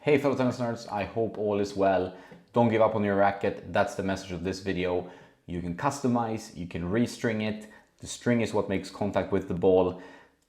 Hey fellow tennis nerds, I hope all is well. Don't give up on your racket, that's the message of this video. You can customize, you can restring it. The string is what makes contact with the ball.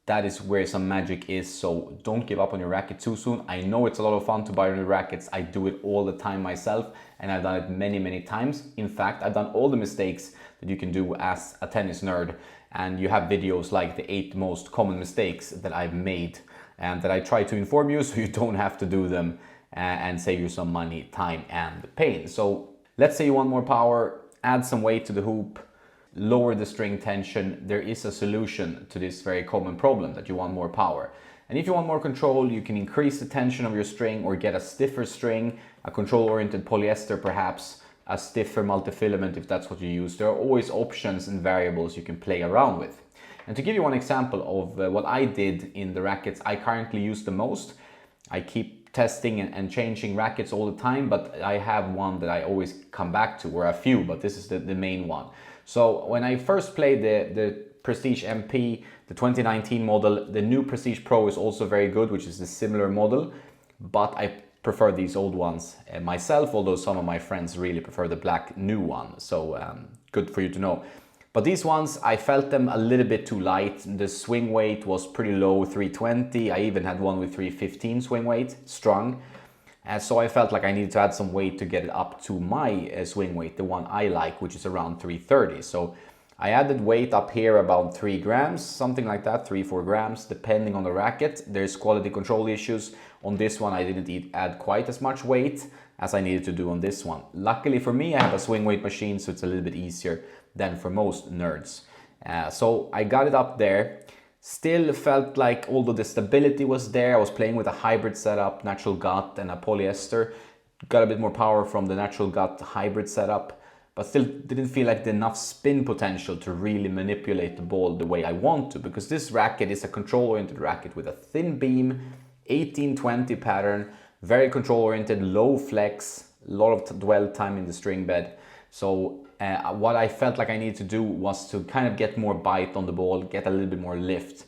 That is where some magic is, so don't give up on your racket too soon. I know it's a lot of fun to buy new rackets. I do it all the time myself, and I've done it many times. In fact, I've done all the mistakes that you can do as a tennis nerd, and you have videos like the 8 most common mistakes that I've made and that I try to inform you so you don't have to do them and save you some money, time and pain. So let's say you want more power, add some weight to the hoop, lower the string tension. There is a solution to this very common problem that you want more power. And if you want more control, you can increase the tension of your string or get a stiffer string, a control-oriented polyester perhaps, a stiffer multifilament if that's what you use. There are always options and variables you can play around with. And to give you one example of what I did in the rackets I currently use the most, I keep testing and changing rackets all the time, but I have one that I always come back to, or a few, but this is the main one. So when I first played the Prestige MP, the 2019 model, the new Prestige Pro is also very good, which is a similar model, but I prefer these old ones myself, although some of my friends really prefer the black new one. So good for you to know. But these ones, I felt them a little bit too light. The swing weight was pretty low, 320. I even had one with 315 swing weight, strung. And so I felt like I needed to add some weight to get it up to my swing weight, the one I like, which is around 330. So I added weight up here about 3 grams, something like that, 3-4 grams, depending on the racket. There's quality control issues. On this one, I didn't add quite as much weight as I needed to do on this one. Luckily for me, I have a swing weight machine, so it's a little bit easier than for most nerds. So I got it up there. Still felt like, although the stability was there, I was playing with a hybrid setup, natural gut and a polyester. Got a bit more power from the natural gut hybrid setup, but still didn't feel like enough spin potential to really manipulate the ball the way I want to, because this racket is a control-oriented racket with a thin beam, 18-20 pattern, very control-oriented, low flex, a lot of dwell time in the string bed. So what I felt like I needed to do was to kind of get more bite on the ball, get a little bit more lift.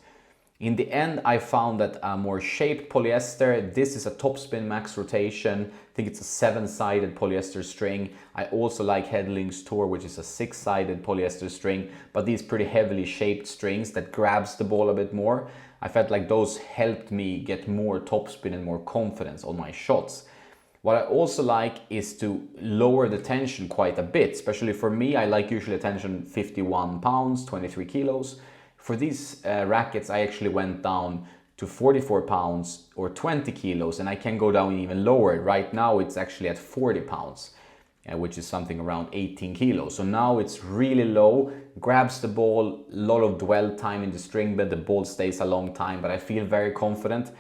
In the end, I found that a more shaped polyester, this is a topspin max rotation. I think it's a 7-sided polyester string. I also like Headlink's Tour, which is a 6-sided polyester string, but these pretty heavily shaped strings that grabs the ball a bit more. I felt like those helped me get more topspin and more confidence on my shots. What I also like is to lower the tension quite a bit, especially for me. I like usually a tension 51 pounds, 23 kilos. For these rackets, I actually went down to 44 pounds or 20 kilos, and I can go down even lower. Right now, it's actually at 40 pounds, which is something around 18 kilos. So now it's really low, grabs the ball, a lot of dwell time in the string bed, the ball stays a long time, but I feel very confident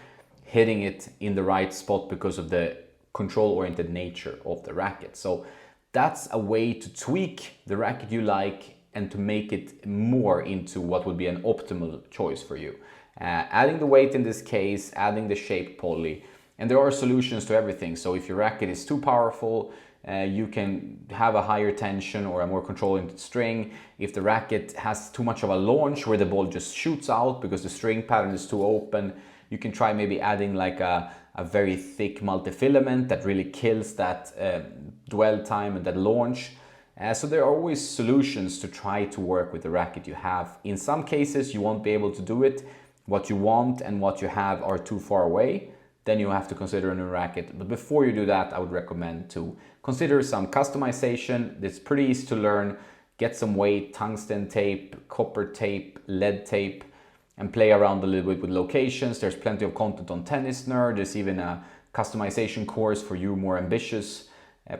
hitting it in the right spot because of the control-oriented nature of the racket. So that's a way to tweak the racket you like and to make it more into what would be an optimal choice for you. Adding the weight in this case, adding the shaped poly, and there are solutions to everything. So if your racket is too powerful, you can have a higher tension or a more control-oriented string. If the racket has too much of a launch where the ball just shoots out because the string pattern is too open, you can try maybe adding like a very thick multifilament that really kills that dwell time and that launch. So there are always solutions to try to work with the racket you have. In some cases, you won't be able to do it. What you want and what you have are too far away. Then you have to consider a new racket. But before you do that, I would recommend to consider some customization. It's pretty easy to learn. Get some weight, tungsten tape, copper tape, lead tape, and play around a little bit with locations. There's plenty of content on Tennis Nerd. There's even a customization course for you more ambitious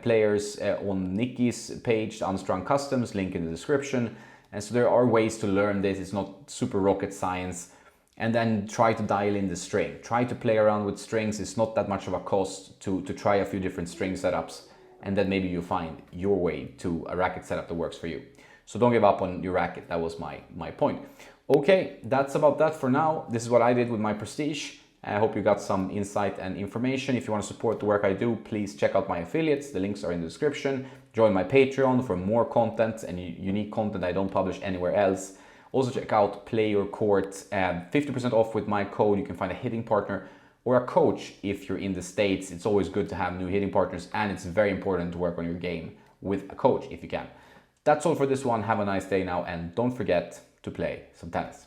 players on Nikki's page, Unstrung Customs, link in the description. And so there are ways to learn this. It's not super rocket science. And then try to dial in the string. Try to play around with strings. It's not that much of a cost to try a few different string setups. And then maybe you find your way to a racket setup that works for you. So don't give up on your racket. That was my point. Okay, that's about that for now. This is what I did with my Prestige. I hope you got some insight and information. If you want to support the work I do, please check out my affiliates. The links are in the description. Join my Patreon for more content and unique content I don't publish anywhere else. Also check out Play Your Court, 50% off with my code. You can find a hitting partner or a coach if you're in the States. It's always good to have new hitting partners, and it's very important to work on your game with a coach if you can. That's all for this one. Have a nice day now, and don't forget to play some tennis.